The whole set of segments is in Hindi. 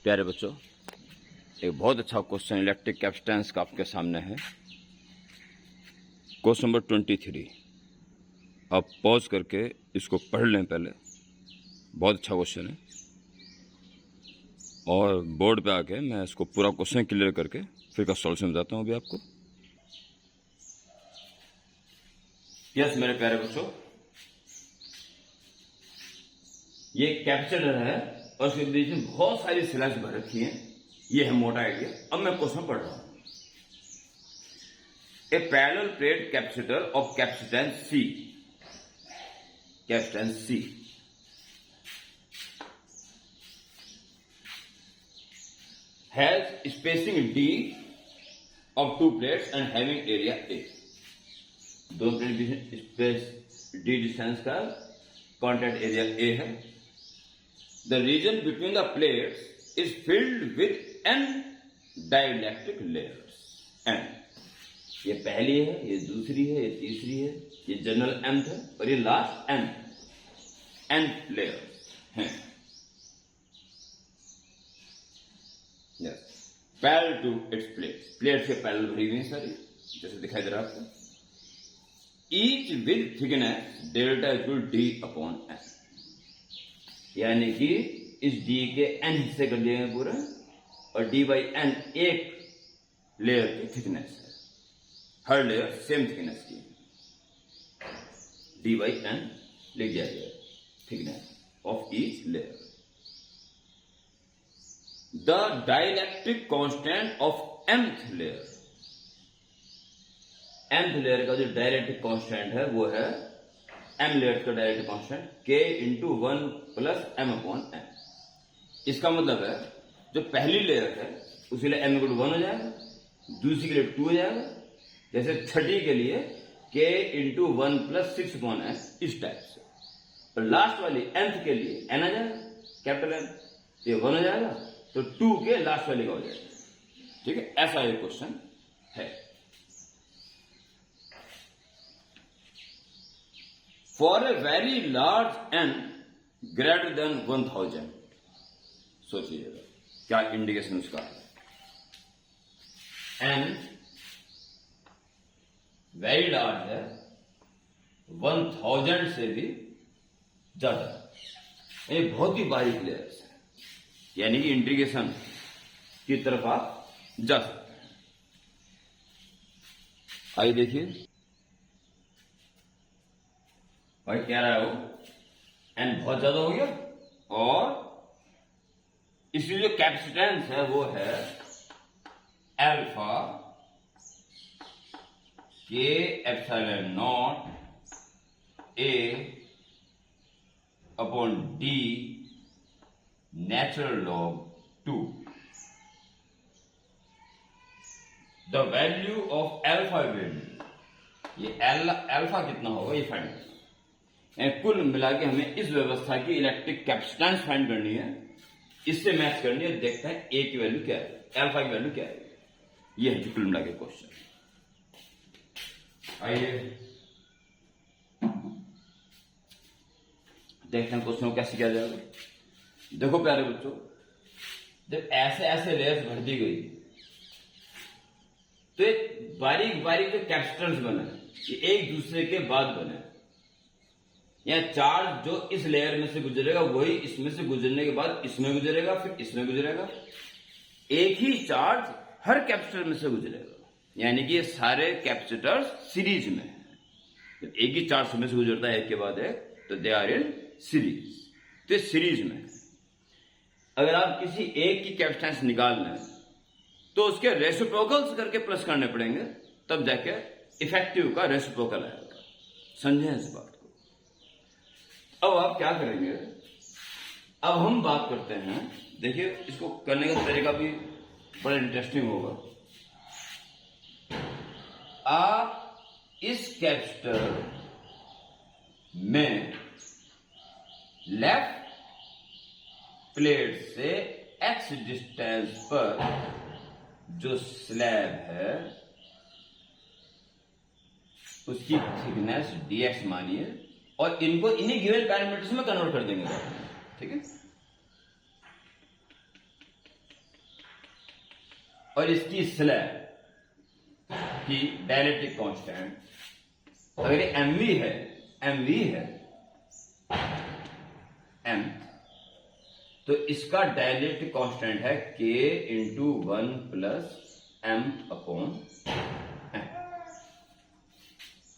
प्यारे बच्चों, एक बहुत अच्छा क्वेश्चन इलेक्ट्रिक कैपेसिटेंस का आपके सामने है। Question number 23। आप पॉज करके इसको पढ़ लें पहले, बहुत अच्छा क्वेश्चन है। और बोर्ड पे आके मैं इसको पूरा क्वेश्चन क्लियर करके फिर का सॉल्यूशन बताता हूँ अभी आपको। यस मेरे प्यारे बच्चों, ये कैपेसिटर है और उसके बीच में बहुत सारी स्लैश भर रखी है। ये है मोटा आइडिया। अब मैं क्वेश्चन पढ़ रहा हूं। A parallel plate capacitor of capacitance C has spacing D of two plates and having area A। दो प्लेट बीच स्पेस D डिस्टेंस का कॉन्टैक्ट एरिया A है। The region between the plates is filled with N dielectric layers। N ये पहली है, ये दूसरी है, ये तीसरी है, ये जनरल nth है और ये लास्ट N लेयर्स हैं। Yes, parallel to its plate से पैरेलल भरी हुई सारी, जैसे दिखाई दे रहा है आपको। Each with thickness delta equal D upon N, यानी कि इस D के N हिस्से कर दिए गए पूरा और D बाई N एक लेयर की थिकनेस है। हर लेयर सेम थिकनेस की, D बाई N लिख दिया गया thickness of each layer. The dielectric constant of mth layer, mth layer का जो डाइलेक्ट्रिक कांस्टेंट है वो है m लेयर का direct constant K into 1 plus m upon n। इसका मतलब है जो पहली लेयर है उसके लिए m इक्वल 1 हो जाएगा, दूसरी के लिए 2 हो जाएगा, जैसे छठी के लिए K into 1 plus 6 upon n, इस टाइप से। और लास्ट वाली nth के लिए n आ जाएगा, कैपिटल N, ये 1 हो जाएगा तो 2 के लास्ट वाली का हो जाएगा। ठीक है, ऐसा ये क्वेश्चन है। For a very large n greater than 1000, सोचिएगा क्या इंडिकेशन उसका है। n वेरी लार्ज है, 1000 से भी ज्यादा, ये बहुत ही बारीक लेयर्स है, यानी कि इंटीग्रेशन की तरफ आप जा सकते हैं। आइए देखिए भाई, कह रहा है वो n बहुत ज्यादा हो गया और इसकी जो कैपेसिटेंस है वो है alpha K epsilon not A upon D natural log 2। The value of alpha value, ये अल्फा कितना होगा ये फाइंड करना। कुल मिला के हमें इस व्यवस्था की इलेक्ट्रिक कैपेसिटेंस फाइंड करनी है, इससे मैच करनी है। देखते हैं ए की वैल्यू क्या है, अल्फा की वैल्यू क्या है। ये है कुल मिला के क्वेश्चन। आइए देखते हैं क्वेश्चन को कैसे किया जाएगा। देखो प्यारे बच्चों, जब ऐसे ऐसे लेयर्स भर दी गई तो एक बारीक बारीक जो कैपेसिटेंस बने, ये एक दूसरे के बाद बने। या चार्ज जो इस लेयर में से गुजरेगा वही इसमें से गुजरने के बाद इसमें गुजरेगा, फिर इसमें गुजरेगा। एक ही चार्ज हर कैपेसिटर में से गुजरेगा, यानी कि ये सारे कैपेसिटर्स सीरीज में है। एक ही चार्ज में से गुजरता है एक के बाद एक, तो दे आर इन सीरीज, तो सीरीज में है। अगर आप किसी एक की कैपेसिटेंस निकालना है तो उसके रेसिप्रोकल्स करके प्लस करने पड़ेंगे, तब जाके इफेक्टिव का रेसिप्रोकल आएगा। समझे इस बात को। अब आप क्या करेंगे, अब हम बात करते हैं। देखिए इसको करने का तरीका भी बड़ा इंटरेस्टिंग होगा। आप इस कैपेसिटर में लेफ्ट प्लेट से x डिस्टेंस पर जो स्लैब है उसकी थिकनेस dx मानिए और इनको इन्हीं गिवन पैरामीटर्स में कन्वर्ट कर देंगे। ठीक है, और इसकी स्लैब की डायलेक्ट्रिक कांस्टेंट अगर ये mv है, m, तो इसका डायलेक्ट्रिक कांस्टेंट है k into 1 plus m upon m।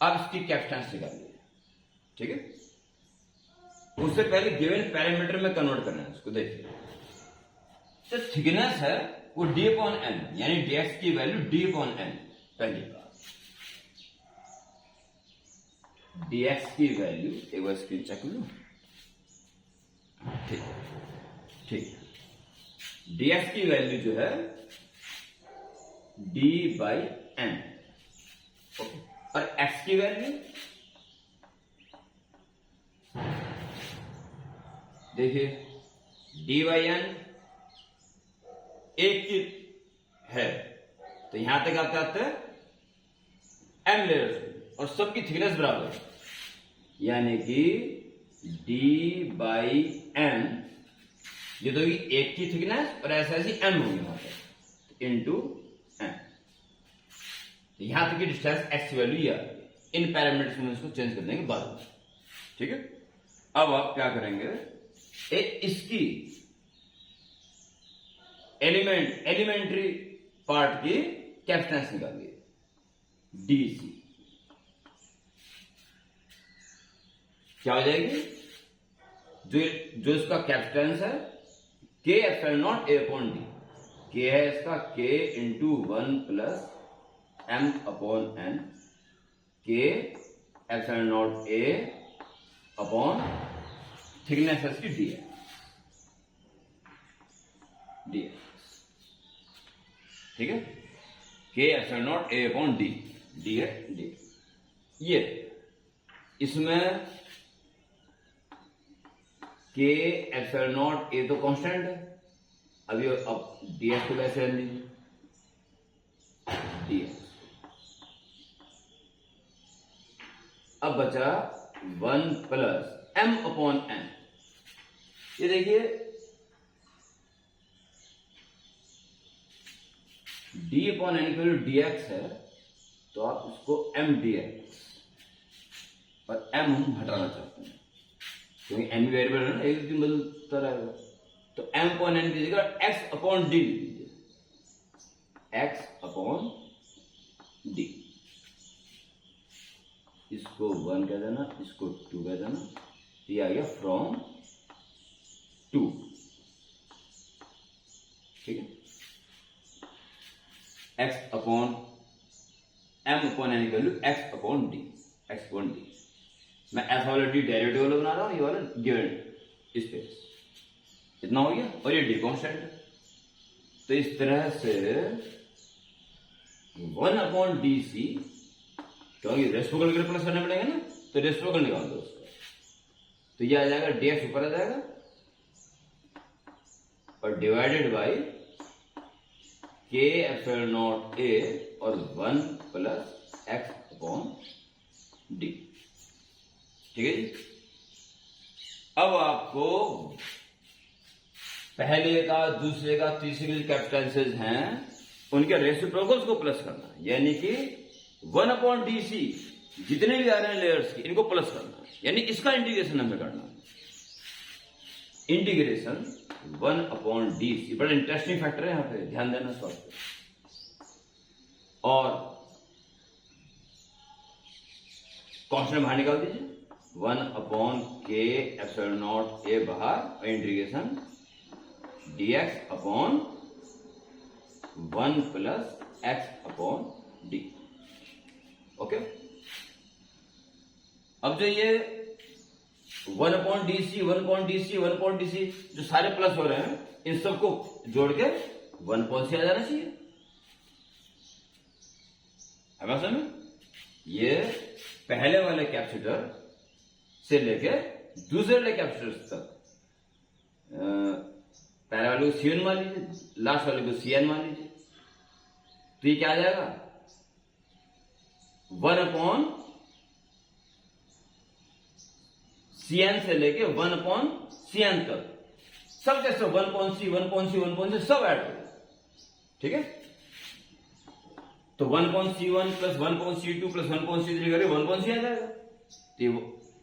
अब इसकी कैपेसिटेंस निकालिए, ठीक है। उससे पहले गिवन पैरामीटर में कन्वर्ट करना है उसको। देखिए तो थिकनेस है वो d अपॉन n, यानी dx की वैल्यू d अपॉन n। पहली बात dx की वैल्यू एक बार स्क्रीन चेक लो, ठीक ठीक। dx की वैल्यू जो है d बाई n, ओके। और x की वैल्यू देखिए d बाई n एक की है, तो यहां तक आप आते हैं m लेयर्स और सबकी थिकनेस बराबर है, यानी कि d बाई m ये तो एक की थिकनेस और ऐसा ऐसी m होगी वहां पर इंटू m। यहां तक की डिस्टेंस x वैल्यू ये आ गई इन पैरामीटर्स में इसको चेंज करने के बाद, ठीक है। अब आप क्या करेंगे, इसकी एलिमेंट्री पार्ट की कैपेसिटेंस निकालिए डीसी, क्या हो जाएगी, जो इसका कैपेसिटेंस है के epsilon not a upon D, के है इसका के into 1 plus m upon n, के epsilon not a upon thickness है इसकी dx, ठीक है। के epsilon not a upon D, D है डी। ये इसमें के एप्सिलॉन नॉट ए तो कांस्टेंट है, अभी अब dx को कैसे रख लीजिए, dx। अब बचा 1 प्लस m अपॉन n। ये देखिए d अपॉन n की dx है, तो आप उसको m dx, और m हम हटाना चाहते हैं क्योंकि n वेरिएबल है ना, एक दिन बदलता रहेगा, तो m अपॉन n की जगह x अपॉन d लीजिए, x अपॉन d। इसको 1 कह देना, इसको 2 कह देना, ये आ गया फ्रॉम 2, ठीक है। x upon m upon n की value x upon d, x upon d। मैं f वाला d डेरिवेटिव वाला बना रहा हूं, ये वाला गिवन स्पेस इतना हो गया, और ये d कांस्टेंट है। तो इस तरह से 1 अपॉन डी सी, क्योंकि रेसिप्रोकल के प्लस करने पड़ेंगे ना, तो रेसिप्रोकल निकाल दो उसका, तो ये आ जाएगा dx ऊपर आ जाएगा और डिवाइडेड बाई के एप्सिलॉन नॉट ए और 1 प्लस x अपॉन डी, ठीक है जी। अब आपको पहले का, दूसरे का, तीसरे के कैपेसिटेंसेस हैं उनके रेसिप्रोकल्स को प्लस करना है, यानी कि 1 अपॉन डी सी जितने भी आ रहे हैं लेयर्स की, इनको प्लस करना है, यानी इसका इंटीग्रेशन हमें करना है। इंटीग्रेशन 1 अपॉन डी सी, बड़ा इंटरेस्टिंग फैक्टर है, यहां पे ध्यान देना सॉल्व। और कांस्टेंट बाहर निकाल दीजिए, 1 अपॉन के एप्सिलॉन नॉट ए बाहर, और integration dx upon 1 plus x upon D, okay. अब जो ये 1 upon D C, 1 upon D C, 1 upon D C जो सारे प्लस हो रहे हैं, इन सबको जोड़ के 1 अपॉन सी आ जाना चाहिए, है समझ में। ये पहले वाले कैपेसिटर से लेके दूसरे वाले कैपेसिटर तक, पहले वाले को C1 मान लीजिए, लास्ट वाले को Cn मान लीजिए, तो ये क्या आ जाएगा, 1 अपॉन Cn से लेके 1 अपॉन Cn तक, सब कैसे 1 अपॉन सी, 1 अपॉन सी, 1 अपॉन सी सब ऐड हो, ठीक है। तो 1/C1 plus 1/C2 plus 1/C3 करके 1/C आ जाएगा। तो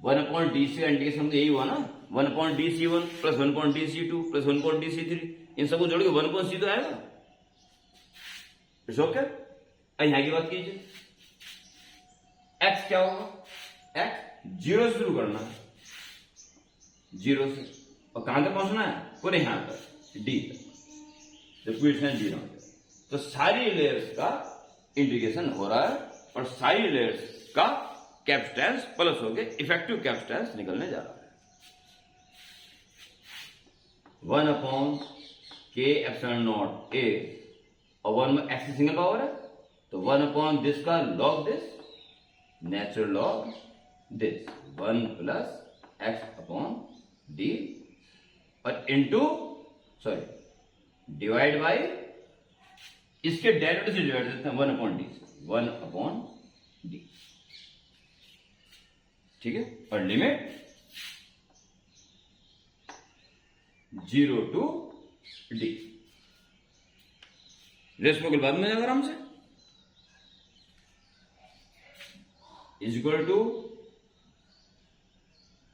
1/DC का इंटीग्रेशन तो यही हुआ ना, 1/DC1 plus 1/DC2 plus 1/DC3, इन सबको जोड़ के 1/C तो आएगा। It's okay. यहां की बात कीजिए, x क्या होगा, x 0 से शुरू करना है, 0 से, और कहां तक पहुंचना है, पूरे यहां तक d तक, जब क्वेश्चन 0 हो जाए। तो सारी लेयर्स का इंटीग्रेशन हो रहा है और सारी लेयर्स का कैपेसिटेंस प्लस हो गए इफेक्टिव कैपेसिटेंस निकलने जा रहा है। 1/k∈0a और 1 में x की सिंगल पावर है, तो 1/this का log this, natural log this, 1 plus x/d और इंटू डिवाइड बाई इसके डेरिवेटिव से डिवाइड करते हैं 1/d से, 1/d, ठीक है। और लिमिट 0 to d, रेसिप्रोकल बाद में जाएगा आराम से, इज इक्वल टू,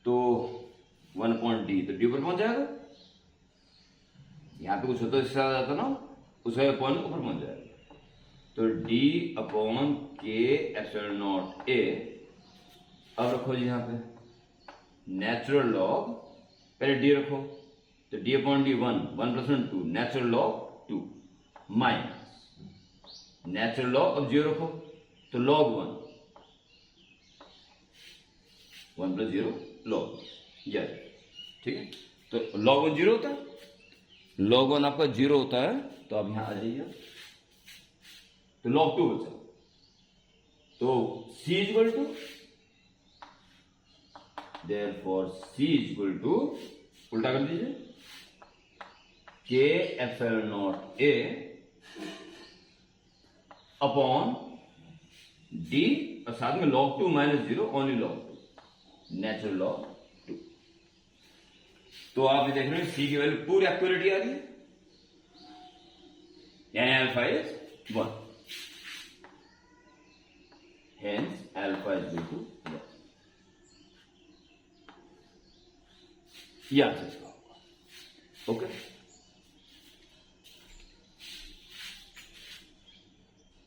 तो 1/d तो d पर पहुंच जाएगा, यहां पे कुछ होता है जाता ना, उसका पॉइंट ऊपर पहुंच जाएगा। तो d/k∈0a, अब रखो जी यहां पे नेचुरल लॉग, पहले d रखो, तो d/d 1 plus 1 2, natural log 2 minus natural log, अब 0 रखो तो log 1 प्लस 0 log, यस, ठीक है। तो log 1 0 होता है, log 1 आपका 0 होता है, तो आप यहां आ जाइए, तो log 2 बचा, तो c is equal to, therefore c is equal to, उल्टा कर दीजिए, k∈0a अपॉन d और साथ में log 2 minus 0 only log 2, natural log 2। तो आप ये देख रहे हैं c की वैल्यू पूरी एक्यूरेट आ रही है, यानी alpha is 1, hence alpha is equal to 1, ये आंसर इसका होगा। ओके।